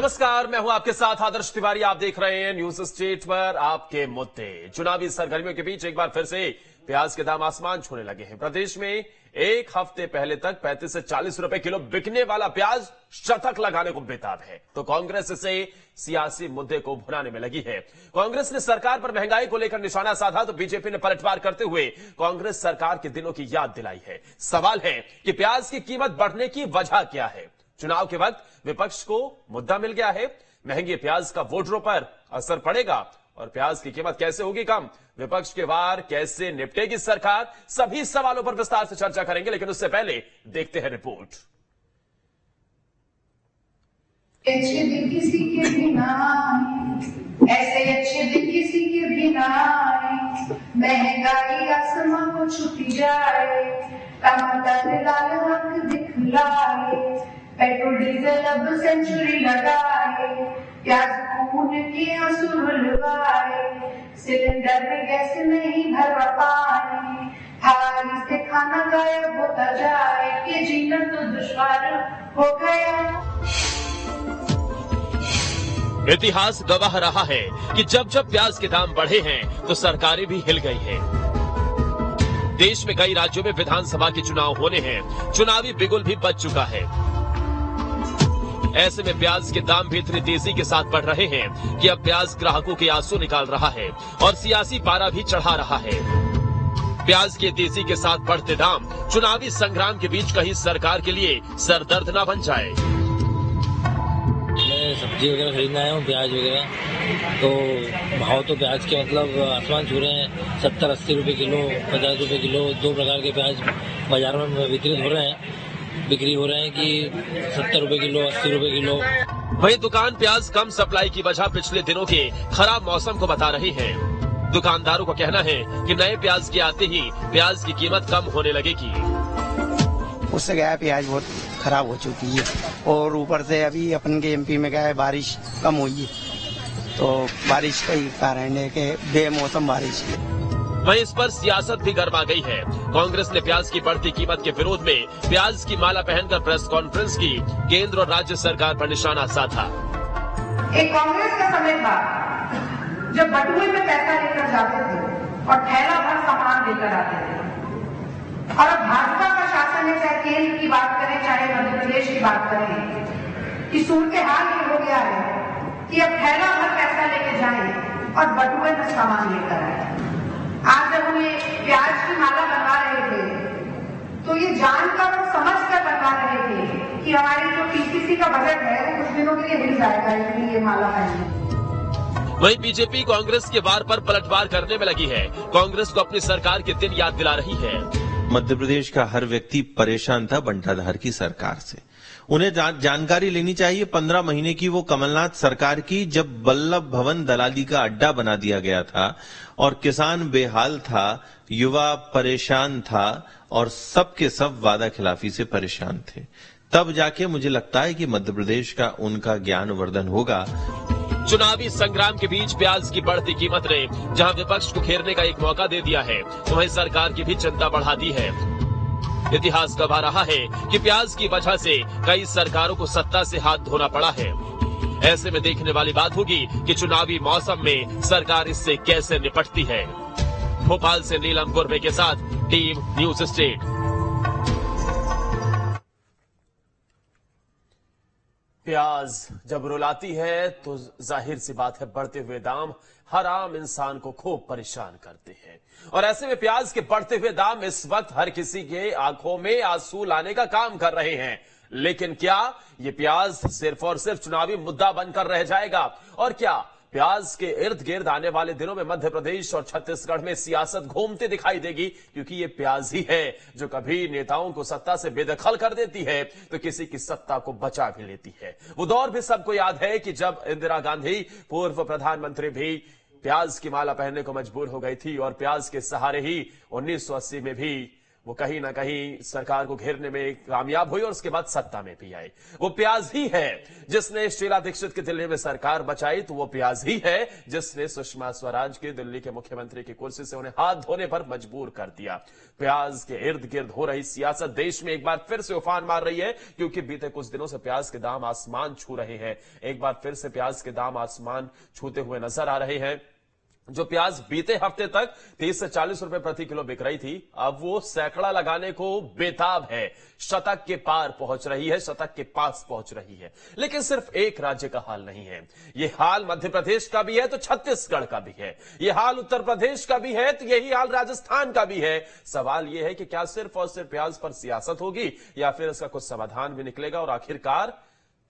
नमस्कार, मैं हूं आपके साथ आदर्श तिवारी। आप देख रहे हैं न्यूज स्टेट पर आपके मुद्दे। चुनावी सरगर्मियों के बीच एक बार फिर से प्याज के दाम आसमान छूने लगे हैं। प्रदेश में एक हफ्ते पहले तक 35 से 40 रुपए किलो बिकने वाला प्याज शतक लगाने को बेताब है, तो कांग्रेस इसे सियासी मुद्दे को भुनाने में लगी है। कांग्रेस ने सरकार पर महंगाई को लेकर निशाना साधा तो बीजेपी ने पलटवार करते हुए कांग्रेस सरकार के दिनों की याद दिलाई है। सवाल है कि प्याज की कीमत बढ़ने की वजह क्या है। चुनाव के वक्त विपक्ष को मुद्दा मिल गया है, महंगे प्याज का वोटरों पर असर पड़ेगा और प्याज की कीमत कैसे होगी कम, विपक्ष के वार कैसे निपटेगी सरकार, सभी सवालों पर विस्तार से चर्चा करेंगे। लेकिन उससे पहले देखते हैं रिपोर्ट। अच्छे दिन किसी के बिना ऐसे अच्छे दिन किसी के बिना महंगाई आसमां को छुपी जाए, टमाटर लाल रंग दिखलाए, पेट्रोल डीजल अब सेंचुरी लगाए, प्याज खून के आंसू रुलवाए, सिलेंडर में गैस नहीं भर पाए, थाली से खाना गायब होता जाए, कि जीना तो दुश्वार हो गया। इतिहास गवाह रहा है कि जब जब प्याज के दाम बढ़े हैं तो सरकारें भी हिल गई हैं। देश में कई राज्यों में विधानसभा के चुनाव होने हैं, चुनावी बिगुल भी बच चुका है। ऐसे में प्याज के दाम भी इतनी तेजी के साथ बढ़ रहे हैं कि अब प्याज ग्राहकों के आंसू निकाल रहा है और सियासी पारा भी चढ़ा रहा है। प्याज के तेजी के साथ बढ़ते दाम चुनावी संग्राम के बीच कहीं सरकार के लिए सरदर्द न बन जाए। मैं सब्जी वगैरह खरीदना आया हूँ, प्याज वगैरह, तो भाव तो प्याज के मतलब आसमान छू रहे हैं। 70-80 रुपए किलो, 50 रुपए किलो, दो प्रकार के प्याज बाजार में वितरित हो रहे हैं, बिक्री हो रहे हैं कि 70 रुपए किलो, 80 रुपए किलो। वहीं दुकान प्याज कम सप्लाई की वजह पिछले दिनों के खराब मौसम को बता रही है। दुकानदारों का कहना है कि नए प्याज के आते ही प्याज की कीमत कम होने लगेगी। उससे क्या है, प्याज बहुत खराब हो चुकी है और ऊपर से अभी अपन के एमपी में क्या है, बारिश कम हुई है, तो बारिश का ही कारण है कि बेमौसम बारिश है। वहीं इस पर सियासत भी गरमा गई है। कांग्रेस ने प्याज की बढ़ती कीमत के विरोध में प्याज की माला पहनकर प्रेस कॉन्फ्रेंस की, केंद्र और राज्य सरकार पर निशाना साधा। एक कांग्रेस का समय था जब बटुए में पैसा लेकर जाते थे और थैला भर सामान लेकर आते थे, और अब भाजपा का शासन है, चाहे केंद्र की बात करें चाहे मध्य प्रदेश की बात करें, कि सूरत हाल ये हो गया है कि अब थैला भर पैसा लेके जाएं और बटुए में सामान लेकर आए। आज जब हम ये प्याज की माला बनवा रहे थे तो ये जानकर और समझकर बनवा रहे थे कि हमारी जो पीसीसी का बजट है वो कुछ दिनों के लिए हिल जाएगा, इसलिए ये माला पहने। वहीं बीजेपी कांग्रेस के वार पर पलटवार करने में लगी है। कांग्रेस को अपनी सरकार के दिन याद दिला रही है। मध्य प्रदेश का हर व्यक्ति परेशान था बंटाधार की सरकार से। उन्हें जानकारी लेनी चाहिए 15 महीने की वो कमलनाथ सरकार की, जब वल्लभ भवन दलाली का अड्डा बना दिया गया था और किसान बेहाल था, युवा परेशान था और सब के सब वादा खिलाफी से परेशान थे। तब जाके मुझे लगता है कि मध्य प्रदेश का उनका ज्ञानवर्धन होगा। चुनावी संग्राम के बीच प्याज की बढ़ती कीमत ने जहां विपक्ष को घेरने का एक मौका दे दिया है, तो वहीं सरकार की भी चिंता बढ़ा दी है। इतिहास गवाह रहा है कि प्याज की वजह से कई सरकारों को सत्ता से हाथ धोना पड़ा है। ऐसे में देखने वाली बात होगी कि चुनावी मौसम में सरकार इससे कैसे निपटती है। भोपाल से नीलम कुर्वे के साथ टीम न्यूज स्टेट। प्याज जब रुलाती है तो जाहिर सी बात है, बढ़ते हुए दाम हर आम इंसान को खूब परेशान करते हैं। और ऐसे में प्याज के बढ़ते हुए दाम इस वक्त हर किसी के आंखों में आंसू लाने का काम कर रहे हैं। लेकिन क्या ये प्याज सिर्फ और सिर्फ चुनावी मुद्दा बनकर रह जाएगा? और क्या प्याज के इर्द गिर्द आने वाले दिनों में मध्य प्रदेश और छत्तीसगढ़ में सियासत घूमती दिखाई देगी? क्योंकि ये प्याज ही है जो कभी नेताओं को सत्ता से बेदखल कर देती है तो किसी की सत्ता को बचा भी लेती है। वो दौर भी सबको याद है कि जब इंदिरा गांधी पूर्व प्रधानमंत्री भी प्याज की माला पहनने को मजबूर हो गई थी और प्याज के सहारे ही 1980 में भी वो कहीं ना कहीं सरकार को घेरने में कामयाब हुई और उसके बाद सत्ता में भी आई। वो प्याज ही है जिसने शीला दीक्षित की दिल्ली में सरकार बचाई, तो वो प्याज ही है जिसने सुषमा स्वराज की दिल्ली के मुख्यमंत्री की कुर्सी से उन्हें हाथ धोने पर मजबूर कर दिया। प्याज के इर्द गिर्द हो रही सियासत देश में एक बार फिर से उफान मार रही है, क्योंकि बीते कुछ दिनों से प्याज के दाम आसमान छू रहे हैं। एक बार फिर से प्याज के दाम आसमान छूते हुए नजर आ रहे हैं। जो प्याज बीते हफ्ते तक 30 से 40 रुपए प्रति किलो बिक रही थी, अब वो सैकड़ा लगाने को बेताब है, शतक के पार पहुंच रही है, शतक के पास पहुंच रही है। लेकिन सिर्फ एक राज्य का हाल नहीं है, ये हाल मध्य प्रदेश का भी है तो छत्तीसगढ़ का भी है, ये हाल उत्तर प्रदेश का भी है तो यही हाल राजस्थान का भी है। सवाल यह है कि क्या सिर्फ और सिर्फ प्याज पर सियासत होगी या फिर इसका कुछ समाधान भी निकलेगा। और आखिरकार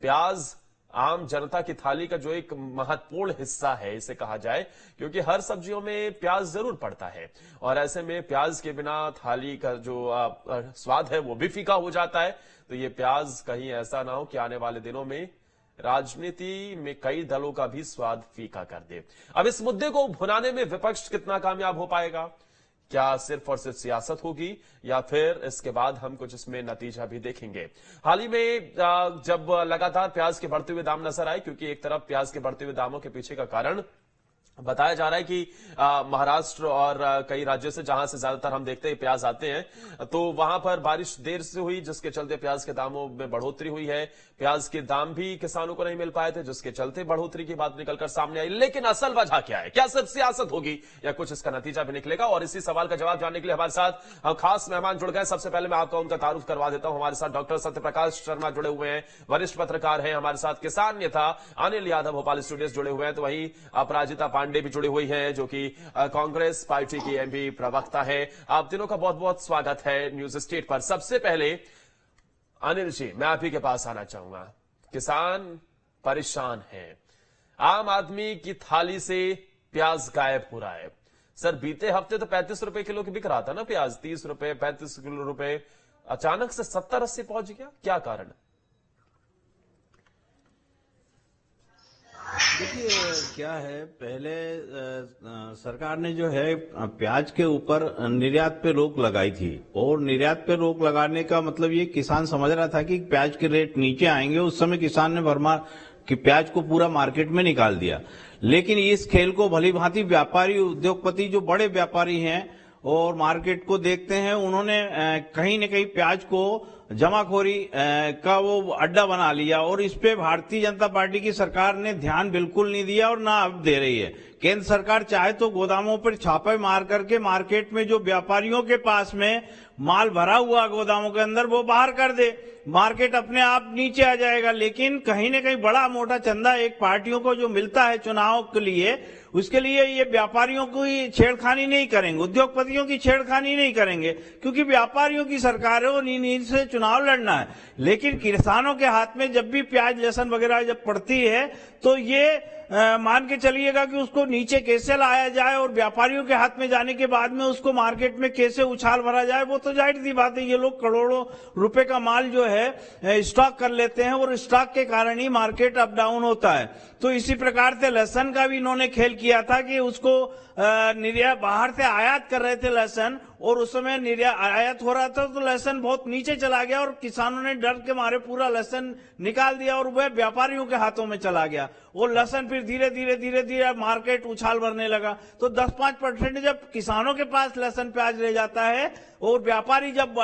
प्याज आम जनता की थाली का जो एक महत्वपूर्ण हिस्सा है इसे कहा जाए, क्योंकि हर सब्जियों में प्याज जरूर पड़ता है और ऐसे में प्याज के बिना थाली का जो स्वाद है वो भी फीका हो जाता है। तो ये प्याज कहीं ऐसा ना हो कि आने वाले दिनों में राजनीति में कई दलों का भी स्वाद फीका कर दे। अब इस मुद्दे को भुनाने में विपक्ष कितना कामयाब हो पाएगा? क्या सिर्फ और सिर्फ सियासत होगी या फिर इसके बाद हम कुछ इसमें नतीजा भी देखेंगे? हाल ही में जब लगातार प्याज के बढ़ते हुए दाम नजर आए, क्योंकि एक तरफ प्याज के बढ़ते हुए दामों के पीछे का कारण बताया जा रहा है कि महाराष्ट्र और कई राज्यों से, जहां से ज्यादातर हम देखते हैं प्याज आते हैं, तो वहां पर बारिश देर से हुई जिसके चलते प्याज के दामों में बढ़ोतरी हुई है। प्याज के दाम भी किसानों को नहीं मिल पाए थे जिसके चलते बढ़ोतरी की बात निकलकर सामने आई। लेकिन असल वजह क्या है? क्या सिर्फ सियासत होगी या कुछ इसका नतीजा भी निकलेगा? और इसी सवाल का जवाब जानने के लिए हमारे साथ हम खास मेहमान जुड़ गए। सबसे पहले मैं आपका उनका तारुफ करवा देता हूं। हमारे साथ डॉक्टर सत्यप्रकाश शर्मा जुड़े हुए हैं, वरिष्ठ पत्रकार हैं। हमारे साथ किसान नेता अनिल यादव भोपाल स्टूडियो जुड़े हुए हैं। तो वहीं अपराजिता पांडे भी जुड़ी हुई है जो कि कांग्रेस पार्टी की एमपी प्रवक्ता है। आप तीनों का बहुत बहुत स्वागत है न्यूज स्टेट पर। सबसे पहले अनिल जी, मैं आप ही के पास आना चाहूंगा। किसान परेशान हैं, आम आदमी की थाली से प्याज गायब हो रहा है। सर, बीते हफ्ते तो 35 रुपए किलो की बिक रहा था ना प्याज, 30 रुपए 35 किलो रुपए, अचानक से 70-80 पहुंच गया, क्या कारण है? देखिए क्या है, पहले सरकार ने जो है प्याज के ऊपर निर्यात पे रोक लगाई थी और निर्यात पे रोक लगाने का मतलब ये किसान समझ रहा था कि प्याज के रेट नीचे आएंगे। उस समय किसान ने भरमार कि प्याज को पूरा मार्केट में निकाल दिया। लेकिन इस खेल को भली भांति व्यापारी उद्योगपति जो बड़े व्यापारी हैं और मार्केट को देखते हैं, उन्होंने कहीं न कहीं प्याज को जमाखोरी का वो अड्डा बना लिया और इस पे भारतीय जनता पार्टी की सरकार ने ध्यान बिल्कुल नहीं दिया और ना अब दे रही है। केंद्र सरकार चाहे तो गोदामों पर छापे मार करके मार्केट में जो व्यापारियों के पास में माल भरा हुआ गोदामों के अंदर वो बाहर कर दे, मार्केट अपने आप नीचे आ जाएगा। लेकिन कहीं न कहीं बड़ा मोटा चंदा एक पार्टियों को जो मिलता है चुनाव के लिए, उसके लिए ये व्यापारियों की छेड़खानी नहीं करेंगे, उद्योगपतियों की छेड़खानी नहीं करेंगे, क्योंकि व्यापारियों की सरकार है और इनसे चुनाव लड़ना है। लेकिन किसानों के हाथ में जब भी प्याज लहसुन वगैरह जब पड़ती है तो ये मान के चलिएगा कि उसको नीचे कैसे लाया जाए और व्यापारियों के हाथ में जाने के बाद में उसको मार्केट में कैसे उछाल भरा जाए, वो तो जाहिर सी बात है। ये लोग करोड़ों रुपए का माल जो है स्टॉक कर लेते हैं और स्टॉक के कारण ही मार्केट अप डाउन होता है। तो इसी प्रकार से लहसुन का भी इन्होंने खेल किया था कि उसको निर्यात बाहर से आयात कर रहे थे लहसुन, और उस समय निर्यात आयात हो रहा था तो लहसुन बहुत नीचे चला गया और किसानों ने डर के मारे पूरा लहसुन निकाल दिया और वह व्यापारियों के हाथों में चला गया। वो लहसुन फिर धीरे धीरे मार्केट उछाल भरने लगा। तो 10-5% जब किसानों के पास लहसुन प्याज रह जाता है और व्यापारी जब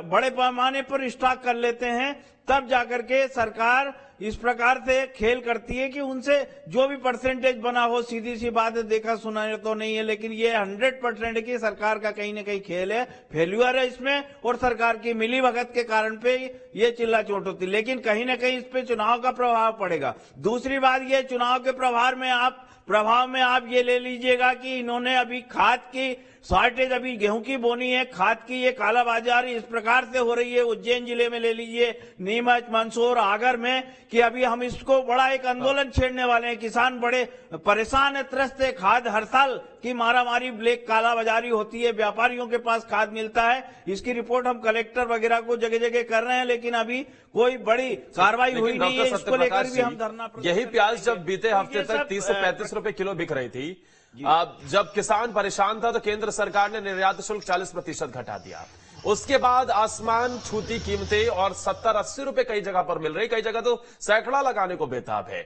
बड़े पैमाने पर स्टॉक कर लेते हैं, तब जाकर के सरकार इस प्रकार से खेल करती है कि उनसे जो भी परसेंटेज बना हो, सीधी सी बात है, देखा सुना तो नहीं है, लेकिन ये 100% की सरकार का कहीं न कहीं खेल है, फेल्यूर है इसमें और सरकार की मिली भगत के कारण पे ये चिल्ला चोट होती। लेकिन कहीं न कहीं इस पे चुनाव का प्रभाव पड़ेगा। दूसरी बात ये, चुनाव के प्रभाव में आप ये ले लीजिएगा कि इन्होंने अभी खाद की शॉर्टेज, अभी गेहूं की बोनी है, खाद की ये कालाबाजारी इस प्रकार से हो रही है। उज्जैन जिले में ले लीजिए, नीमच, मंदसौर, आगर में, कि अभी हम इसको बड़ा एक आंदोलन छेड़ने वाले हैं। किसान बड़े परेशान है, त्रस्त है। खाद हर साल की मारामारी, ब्लैक कालाबाजारी होती है, व्यापारियों के पास खाद मिलता है। इसकी रिपोर्ट हम कलेक्टर वगैरह को जगह जगह कर रहे हैं, लेकिन अभी कोई बड़ी कार्रवाई हुई नहीं है। इसको लेकर भी हम धरना, यही प्याज जब बीते हफ्ते तक 30 से 35 रुपए किलो बिक रही थी, जब किसान परेशान था तो केंद्र सरकार ने निर्यात शुल्क 40% घटा दिया। उसके बाद आसमान छूती कीमतें और 70-80 रुपए कई जगह पर मिल रही, कई जगह तो सैकड़ा लगाने को बेताब है।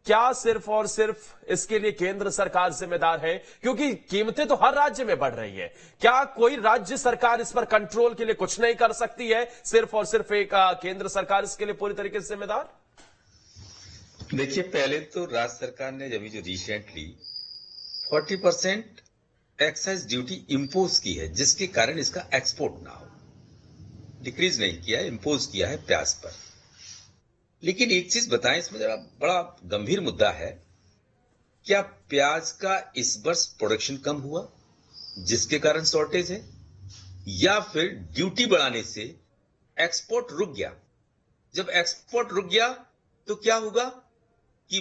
क्या सिर्फ और सिर्फ इसके लिए केंद्र सरकार जिम्मेदार है? क्योंकि कीमतें तो हर राज्य में बढ़ रही है। क्या कोई राज्य सरकार इस पर कंट्रोल के लिए कुछ नहीं कर सकती है? सिर्फ और सिर्फ एक केंद्र सरकार इसके लिए पूरी तरीके से जिम्मेदार? देखिए, पहले तो राज्य सरकार ने अभी जो रिसेंटली 40% एक्साइज ड्यूटी इंपोज की है, जिसके कारण इसका एक्सपोर्ट ना हो। डिक्रीज नहीं किया है, इंपोज किया है प्याज पर। लेकिन एक चीज बताएं, इसमें जरा बड़ा गंभीर मुद्दा है। क्या प्याज का इस वर्ष प्रोडक्शन कम हुआ जिसके कारण शॉर्टेज है, या फिर ड्यूटी बढ़ाने से एक्सपोर्ट रुक गया? जब एक्सपोर्ट रुक गया तो क्या होगा कि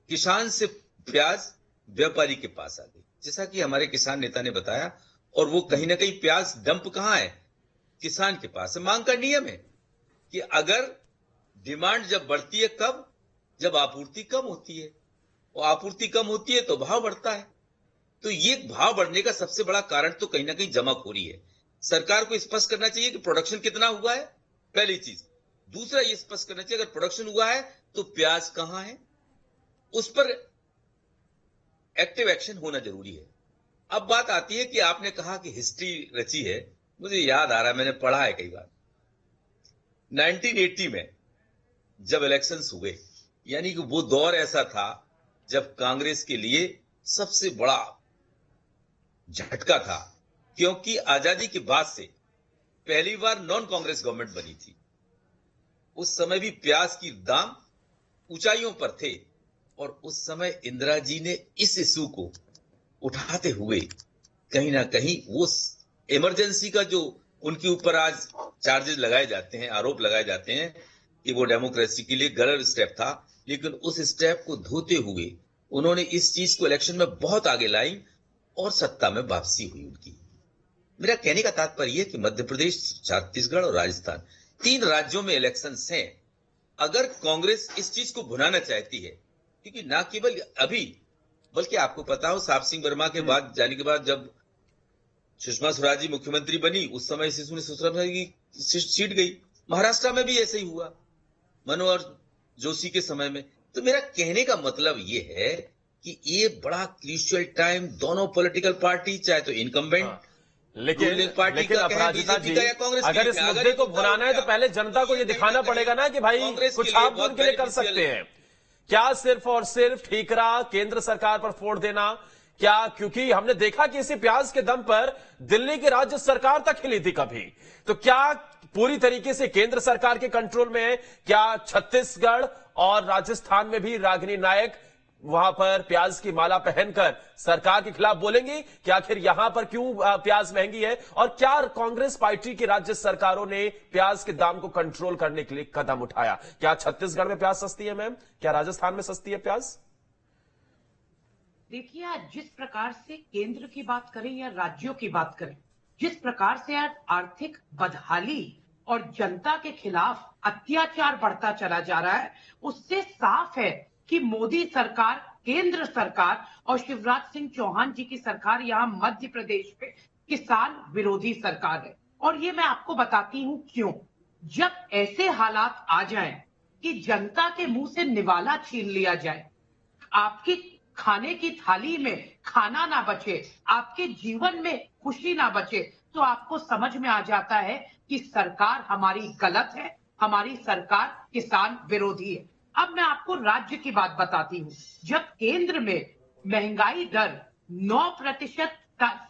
किसान से प्याज व्यापारी के पास आ गई, जैसा कि हमारे किसान नेता ने बताया। और वो कहीं ना कहीं प्याज डंप कहां है? किसान के पास है। मांग का नियम है कि अगर डिमांड जब बढ़ती है, कब? जब आपूर्ति कम होती है, और आपूर्ति कम होती है तो भाव बढ़ता है। तो ये भाव बढ़ने का सबसे बड़ा कारण तो कहीं ना कहीं जमाखोरी है। सरकार को स्पष्ट करना चाहिए कि प्रोडक्शन कितना हुआ है, पहली चीज। दूसरा ये स्पष्ट करना चाहिए अगर प्रोडक्शन हुआ है तो प्याज कहां है, उस पर एक्टिव एक्शन होना जरूरी है। अब बात आती है कि आपने कहा कि हिस्ट्री रची है। मुझे याद आ रहा है, मैंने पढ़ा है कई बार। 1980 में जब इलेक्शंस हुए, यानी कि वो दौर ऐसा था जब कांग्रेस के लिए सबसे बड़ा झटका था, क्योंकि आजादी के बाद से पहली बार नॉन कांग्रेस गवर्नमेंट बनी थी। उस समय भी प्याज की दाम ऊंचाइयों पर थे, और उस समय इंदिरा जी ने इस इशू को उठाते हुए कहीं ना कहीं वो इमरजेंसी का जो उनके ऊपर आज चार्जेस लगाए जाते हैं, आरोप लगाए जाते हैं कि वो डेमोक्रेसी के लिए गलत स्टेप था, लेकिन उस स्टेप को धोते हुए उन्होंने इस चीज को इलेक्शन में बहुत आगे लाई और सत्ता में वापसी हुई उनकी। मेरा कहने का तात्पर्य यह कि मध्य प्रदेश, छत्तीसगढ़ और राजस्थान, 3 राज्यों में इलेक्शंस हैं। अगर कांग्रेस इस चीज को भुनाना चाहती है, क्योंकि ना केवल अभी, बल्कि आपको पता हो साप सिंह वर्मा के बाद जाने के बाद जब सुषमा स्वराज जी मुख्यमंत्री बनी, उस समय से सुषमा की सीट गई। महाराष्ट्र में भी ऐसे ही हुआ मनोहर जोशी के समय में। तो मेरा कहने का मतलब ये है कि ये बड़ा क्रूशियल टाइम, दोनों पॉलिटिकल पार्टी, चाहे तो इनकम्बेंट लेकिन अपराजिता जी, अगर इस मुद्दे को भुनाना है तो पहले जनता को ये दिखाना पड़ेगा ना कि भाई कुछ आप उनके लिए कर सकते हैं। क्या सिर्फ और सिर्फ ठीकरा केंद्र सरकार पर फोड़ देना? क्या क्योंकि हमने देखा कि इसी प्याज के दम पर दिल्ली की राज्य सरकार तक हिली थी कभी, तो क्या पूरी तरीके से केंद्र सरकार के कंट्रोल में है? क्या छत्तीसगढ़ और राजस्थान में भी रागिनी नायक वहां पर प्याज की माला पहनकर सरकार के खिलाफ बोलेंगी कि आखिर यहां पर क्यों प्याज महंगी है? और क्या कांग्रेस पार्टी की राज्य सरकारों ने प्याज के दाम को कंट्रोल करने के लिए कदम उठाया? क्या छत्तीसगढ़ में प्याज सस्ती है मैम? क्या राजस्थान में सस्ती है प्याज? देखिए, आज जिस प्रकार से केंद्र की बात करें या राज्यों की बात करें, जिस प्रकार से आज आर्थिक बदहाली और जनता के खिलाफ अत्याचार बढ़ता चला जा रहा है, उससे साफ है कि मोदी सरकार, केंद्र सरकार और शिवराज सिंह चौहान जी की सरकार यहाँ मध्य प्रदेश पे किसान विरोधी सरकार है। और ये मैं आपको बताती हूँ क्यों। जब ऐसे हालात आ जाएं कि जनता के मुंह से निवाला छीन लिया जाए, आपकी खाने की थाली में खाना ना बचे, आपके जीवन में खुशी ना बचे, तो आपको समझ में आ जाता है कि सरकार हमारी गलत है, हमारी सरकार किसान विरोधी है। अब मैं आपको राज्य की बात बताती हूँ। जब केंद्र में महंगाई दर 9%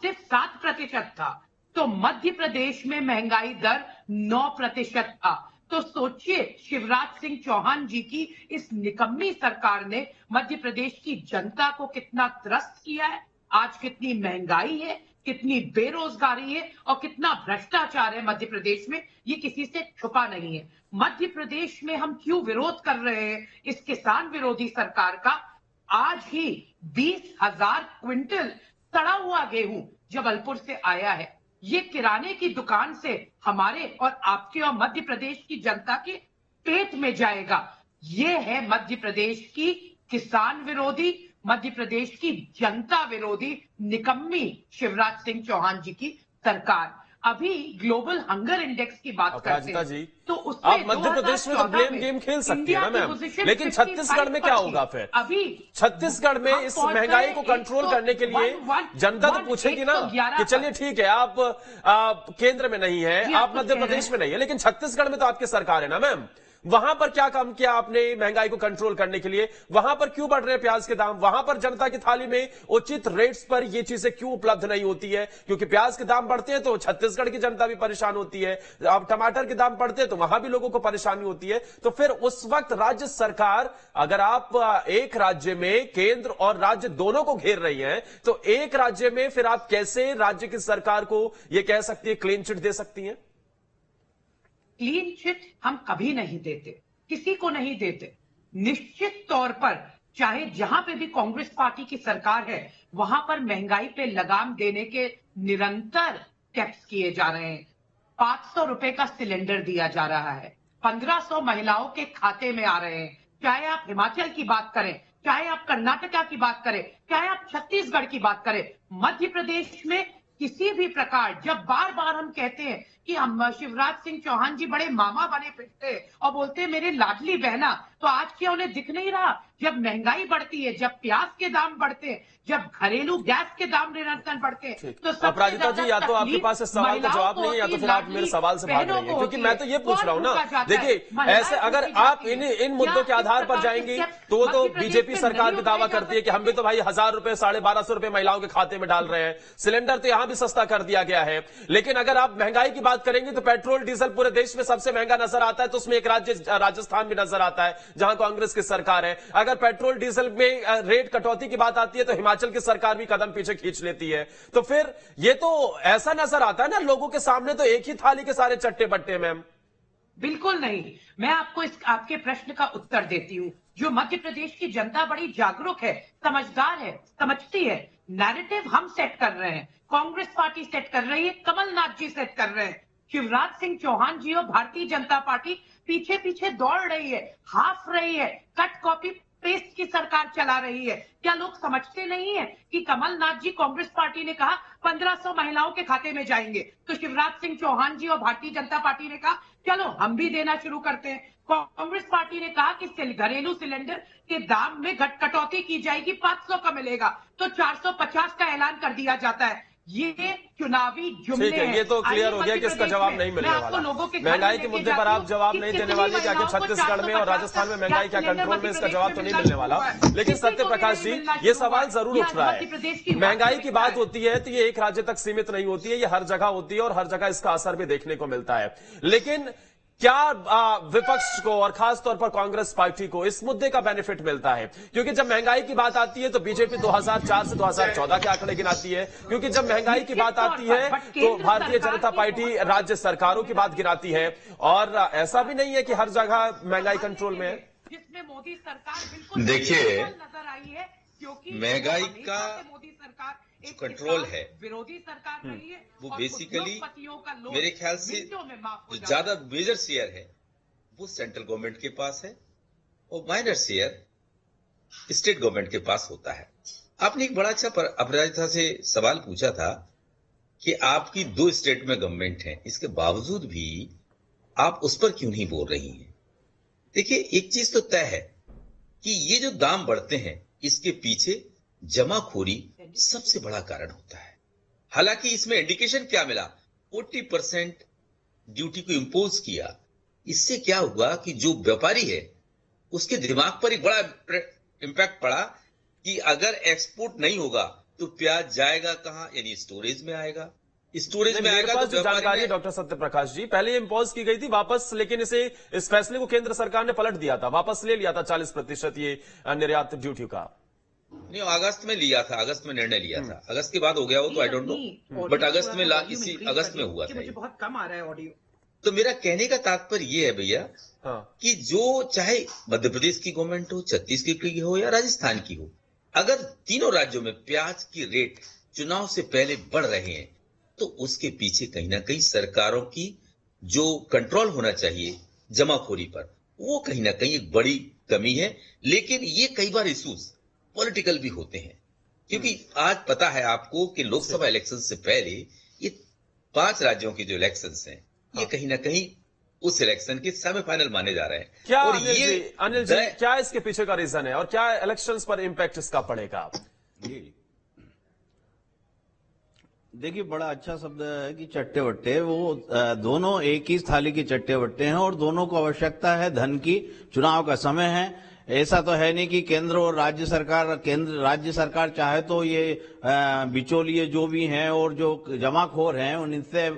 सिर्फ 7% था, तो मध्य प्रदेश में महंगाई दर 9% था। तो सोचिए, शिवराज सिंह चौहान जी की इस निकम्मी सरकार ने मध्य प्रदेश की जनता को कितना त्रस्त किया है। आज कितनी महंगाई है, कितनी बेरोजगारी है और कितना भ्रष्टाचार है मध्य प्रदेश में, ये किसी से छुपा नहीं है। मध्य प्रदेश में हम क्यों विरोध कर रहे हैं इस किसान विरोधी सरकार का? आज ही 20,000 क्विंटल सड़ा हुआ गेहूं जबलपुर से आया है। ये किराने की दुकान से हमारे और आपके और मध्य प्रदेश की जनता के पेट में जाएगा। ये है मध्य प्रदेश की किसान विरोधी, मध्य प्रदेश की जनता विरोधी निकम्मी शिवराज सिंह चौहान जी की सरकार। अभी ग्लोबल हंगर इंडेक्स की बात करते अपराजिता हैं जी, तो उसमें आप मध्य प्रदेश में तो ब्लेम गेम खेल सकती है ना मैम, लेकिन छत्तीसगढ़ में क्या होगा फिर? अभी छत्तीसगढ़ में इस महंगाई को कंट्रोल करने के लिए जनता तो पूछेगी ना कि चलिए ठीक है, आप केंद्र में नहीं है, आप मध्य प्रदेश में नहीं है, लेकिन छत्तीसगढ़ में तो आपकी सरकार है ना मैम। वहां पर क्या काम किया आपने महंगाई को कंट्रोल करने के लिए? वहां पर क्यों बढ़ रहे हैं प्याज के दाम? वहां पर जनता की थाली में उचित रेट्स पर ये चीजें क्यों उपलब्ध नहीं होती है? क्योंकि प्याज के दाम बढ़ते हैं तो छत्तीसगढ़ की जनता भी परेशान होती है, अब टमाटर के दाम बढ़ते हैं तो वहां भी लोगों को परेशानी होती है। तो फिर उस वक्त राज्य सरकार, अगर आप एक राज्य में केंद्र और राज्य दोनों को घेर रही हैं, तो एक राज्य में फिर आप कैसे राज्य की सरकार को यह कह सकती है क्लीन चिट दे सकती हैं? क्लीन चिट हम कभी नहीं देते, किसी को नहीं देते। निश्चित तौर पर चाहे जहां पे भी कांग्रेस पार्टी की सरकार है, वहां पर महंगाई पे लगाम देने के निरंतर स्टेप्स किए जा रहे हैं। 500 रुपए का सिलेंडर दिया जा रहा है, 1500 महिलाओं के खाते में आ रहे हैं। चाहे आप हिमाचल की बात करें, चाहे आप कर्नाटका की बात करें, चाहे आप छत्तीसगढ़ की बात करें, मध्य प्रदेश में किसी भी प्रकार, जब बार बार हम कहते हैं कि हम शिवराज सिंह चौहान जी बड़े मामा बने फिरते और बोलते हैं मेरे लाडली बहना, तो आज क्या उन्हें दिख नहीं रहा? जब महंगाई बढ़ती है, जब प्याज के दाम बढ़ते हैं, जब घरेलू गैस के दाम निरंतर बढ़ते हैं, तो अपराजिता जी, या तो आपके पास इस सवाल का जवाब नहीं है या तो फिर आप मेरे सवाल से भाग रही हैं, क्योंकि मैं तो ये पूछ रहा हूं ना। देखिए, ऐसे अगर आप इन मुद्दों के आधार पर जाएंगी तो बीजेपी सरकार भी दावा करती है कि हम भी तो भाई 1000 रुपए 1250 रुपए महिलाओं के खाते में डाल रहे हैं, सिलेंडर तो यहां भी सस्ता कर दिया गया है। लेकिन अगर आप महंगाई की बात करेंगे तो पेट्रोल डीजल पूरे देश में सबसे महंगा नजर आता है, तो उसमें एक राज्य राजस्थान भी नजर आता है जहां कांग्रेस की सरकार है। अगर पेट्रोल डीजल में रेट कटौती की बात आती है तो हिमाचल की सरकार भी कदम पीछे खींच लेती है। तो फिर ये तो ऐसा नजर आता है ना लोगों के सामने तो एक ही थाली के सारे चट्टे बट्टे। मैम बिल्कुल नहीं, मैं आपको आपके प्रश्न का उत्तर देती हूं। जो मध्य प्रदेश की जनता बड़ी जागरूक है, समझदार है, समझती है। नैरेटिव हम सेट कर रहे हैं, कांग्रेस पार्टी सेट कर रही है, कमलनाथ जी सेट कर रहे हैं। शिवराज सिंह चौहान जी और भारतीय जनता पार्टी पीछे पीछे दौड़ रही है, हाफ रही है, कट कॉपी पेस्ट की सरकार चला रही है। क्या लोग समझते नहीं है कि कमलनाथ जी, कांग्रेस पार्टी ने कहा 1500 महिलाओं के खाते में जाएंगे, तो शिवराज सिंह चौहान जी और भारतीय जनता पार्टी ने कहा चलो हम भी देना शुरू करते हैं। कांग्रेस पार्टी ने कहा कि घरेलू सिलेंडर के दाम में कटौती की जाएगी, 500 का मिलेगा, तो 450 का ऐलान कर दिया जाता है। ये चुनावी जुमले हैं। ये तो क्लियर हो गया कि इसका जवाब नहीं मिलने वाला। महंगाई के मुद्दे पर आप जवाब नहीं देने वाले कि आखिर छत्तीसगढ़ में और राजस्थान में महंगाई क्या कंट्रोल में, इसका जवाब तो नहीं मिलने वाला। लेकिन सत्य प्रकाश जी, ये सवाल जरूर उठ रहा है। महंगाई की बात होती है तो ये एक राज्य तक सीमित नहीं होती है, ये हर जगह होती है और हर जगह इसका असर भी देखने को मिलता है। लेकिन क्या विपक्ष को और खास तौर पर कांग्रेस पार्टी को इस मुद्दे का बेनिफिट मिलता है? क्योंकि जब महंगाई की बात आती है तो बीजेपी 2004 से 2014 के आंकड़े गिनाती है, क्योंकि जब महंगाई की बात आती है तो भारतीय जनता पार्टी राज्य सरकारों की बात गिनाती है। और ऐसा भी नहीं है कि हर जगह महंगाई कंट्रोल में है। जिसमें मोदी सरकार बिल्कुल देखिए, नजर आई है, क्योंकि महंगाई का मोदी सरकार जो कंट्रोल है विरोधी सरकार रही है, वो बेसिकली मेरे ख्याल से जो ज्यादा मेजर शेयर है वो सेंट्रल गवर्नमेंट के पास है और माइनर शेयर स्टेट गवर्नमेंट के पास होता है। आपने एक बड़ा अच्छा अपराजिता से सवाल पूछा था कि आपकी 2 स्टेट में गवर्नमेंट है, इसके बावजूद भी आप उस पर क्यों नहीं बोल रही हैं? देखिए, एक चीज तो तय है कि ये जो दाम बढ़ते हैं इसके पीछे जमाखोरी सबसे बड़ा कारण होता है। हालांकि इसमें इंडिकेशन क्या मिला, 40% ड्यूटी को इंपोज किया। इससे क्या हुआ कि जो व्यापारी है उसके दिमाग पर एक बड़ा इंपैक्ट पड़ा कि अगर एक्सपोर्ट नहीं होगा तो प्याज जाएगा कहां, यानी स्टोरेज में आएगा। स्टोरेज में आएगा तो जानकारी डॉक्टर सत्य प्रकाश जी, पहले इंपोज की गई थी वापस, लेकिन इस फैसले को केंद्र सरकार ने पलट दिया था, वापस ले लिया था 40% ये निर्यात ड्यूटी का। नहीं, अगस्त में लिया था, अगस्त में निर्णय लिया था। अगस्त के बाद हो गया हो तो आई डोंट नो, बट अगस्त में इसी अगस्त में हुआ था। मुझे बहुत कम आ रहा है ऑडियो। तो मेरा कहने का तात्पर्य ये है भैया, कि जो चाहे मध्य प्रदेश की गवर्नमेंट हो, छत्तीसगढ़ की हो या राजस्थान की हो, अगर तीनों राज्यों में प्याज की रेट चुनाव से पहले बढ़ रहे हैं तो उसके पीछे कहीं ना कहीं सरकारों की जो कंट्रोल होना चाहिए जमाखोरी पर, वो कहीं ना कहीं एक बड़ी कमी है। लेकिन ये कई बार इश्यूज पॉलिटिकल भी होते हैं, क्योंकि आज पता है आपको कि लोकसभा इलेक्शन से पहले ये 5 राज्यों की जो इलेक्शंस हैं, ये कहीं ना कहीं उस इलेक्शन के सेमीफाइनल माने जा रहे हैं। क्या और अनिल जी क्या इसके पीछे का रीजन है और क्या इलेक्शंस पर इंपैक्ट इसका पड़ेगा? जी देखिए, बड़ा अच्छा शब्द है कि चट्टे वट्टे, वो दोनों एक ही थाली की चट्टे वट्टे हैं और दोनों को आवश्यकता है धन की। चुनाव का समय है, ऐसा तो है नहीं कि केंद्र और राज्य सरकार चाहे तो ये बिचौलिए जो भी हैं और जो जमाखोर हैं उनसे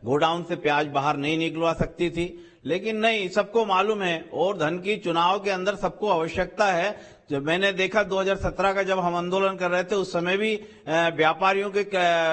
गोडाउन से प्याज बाहर नहीं निकलवा सकती थी, लेकिन नहीं, सबको मालूम है और धन की चुनाव के अंदर सबको आवश्यकता है। जब मैंने देखा 2017 का जब हम आंदोलन कर रहे थे उस समय भी व्यापारियों के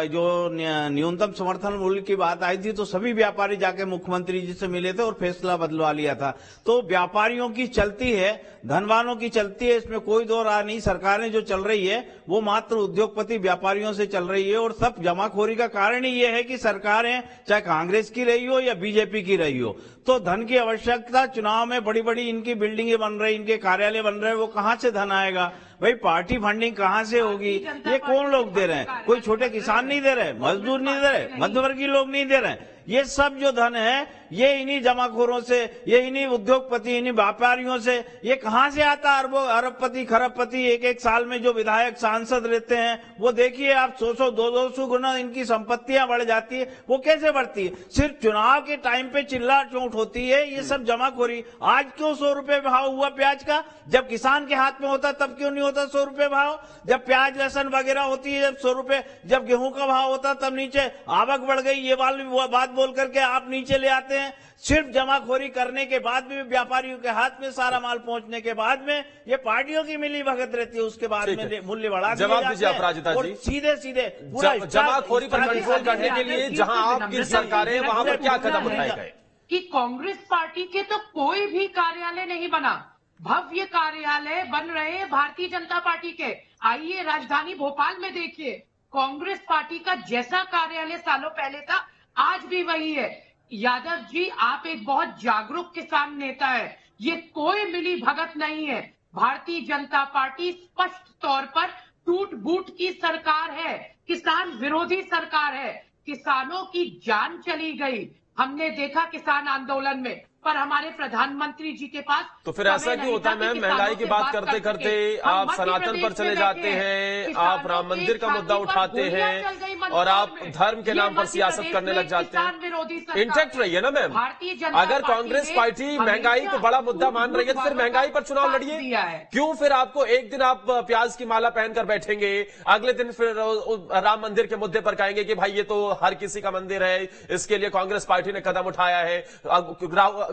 जो न्यूनतम समर्थन मूल्य की बात आई थी तो सभी व्यापारी जाके मुख्यमंत्री जी से मिले थे और फैसला बदलवा लिया था। तो व्यापारियों की चलती है, धनवानों की चलती है, इसमें कोई दो राय नहीं। सरकारें जो चल रही है वो मात्र उद्योगपति व्यापारियों से चल रही है और सब जमाखोरी का कारण ही ये है कि सरकारें चाहे कांग्रेस की रही हो या बीजेपी की रही हो, तो धन की आवश्यकता। चुनाव में बड़ी बड़ी इनकी बिल्डिंगें बन रही, इनके कार्यालय बन रहे, वो कहां से धन आएगा भाई? पार्टी फंडिंग कहां से होगी? ये कौन लोग दे रहे हैं? कोई छोटे किसान नहीं दे रहे, मजदूर नहीं दे रहे, मध्यवर्गीय लोग नहीं दे रहे। ये सब जो धन है ये इन्हीं जमाखोरों से, ये इन्हीं उद्योगपति, इन्हीं व्यापारियों से, ये कहां से आता? अरबपति खरबपति एक एक साल में जो विधायक सांसद रहते हैं वो देखिए आप, 100 200 गुना इनकी संपत्तियां बढ़ जाती है। वो कैसे बढ़ती है? सिर्फ चुनाव के टाइम पे चिल्ला चोट होती है, ये सब जमाखोरी। आज क्यों 100 रुपए भाव हुआ प्याज का? जब किसान के हाथ में होता तब क्यों नहीं होता 100 रुपए भाव? जब प्याज लहसुन वगैरह होती है जब 100 रुपए, जब गेहूं का भाव होता तब नीचे आवक बढ़ गई, ये वाली बात बोल करके आप नीचे ले आते हैं। सिर्फ जमाखोरी करने के बाद भी, व्यापारियों के हाथ में सारा माल पहुंचने के बाद में ये पार्टियों की मिली भगत रहती है, उसके बाद में मूल्य बढ़ा दिया जवाब दीजिए आप राजिता जी। सीधे सीधे जमाखोरी पर कंट्रोल करने के लिए जहां आपकी सरकारें, वहां पर क्या कदम उठाए गए? कि कांग्रेस पार्टी के तो कोई भी कार्यालय नहीं बना, भव्य कार्यालय बन रहे हैं भारतीय जनता पार्टी के। आइए राजधानी भोपाल में देखिए, कांग्रेस पार्टी का जैसा कार्यालय सालों पहले था आज भी वही है। यादव जी, आप एक बहुत जागरूक किसान नेता है, ये कोई मिली भगत नहीं है। भारतीय जनता पार्टी स्पष्ट तौर पर टूट बूट की सरकार है, किसान विरोधी सरकार है। किसानों की जान चली गई, हमने देखा किसान आंदोलन में, पर हमारे प्रधानमंत्री जी के पास तो फिर ऐसा क्यों होता है मैम? महंगाई की बात करते करते आप सनातन पर चले जाते हैं, आप राम मंदिर का मुद्दा उठाते हैं और आप धर्म के नाम पर सियासत करने लग जाते हैं। इंटेक्ट रही है ना मैम? अगर कांग्रेस पार्टी महंगाई को बड़ा मुद्दा मान रही है तो फिर महंगाई पर चुनाव लड़िए। क्यों फिर आपको एक दिन आप प्याज की माला पहनकर बैठेंगे, अगले दिन फिर राम मंदिर के मुद्दे पर कहेंगे कि भाई ये तो हर किसी का मंदिर है, इसके लिए कांग्रेस पार्टी ने कदम उठाया है।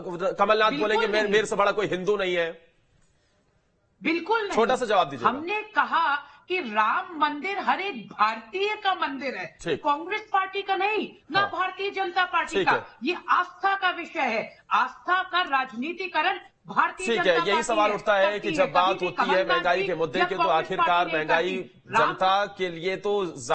कमलनाथ बोलेंगे मेरे से बड़ा कोई हिंदू नहीं है। बिल्कुल नहीं। छोटा सा जवाब दीजिए। हमने कहा कि राम मंदिर हर एक भारतीय का मंदिर है, कांग्रेस पार्टी का नहीं, ना भारतीय जनता पार्टी का। ये आस्था का विषय है, आस्था का राजनीतिकरण भारतीय जनता पार्टी। यही सवाल उठता है कि जब बात होती है महंगाई के मुद्दे की तो आखिरकार महंगाई जनता के लिए तो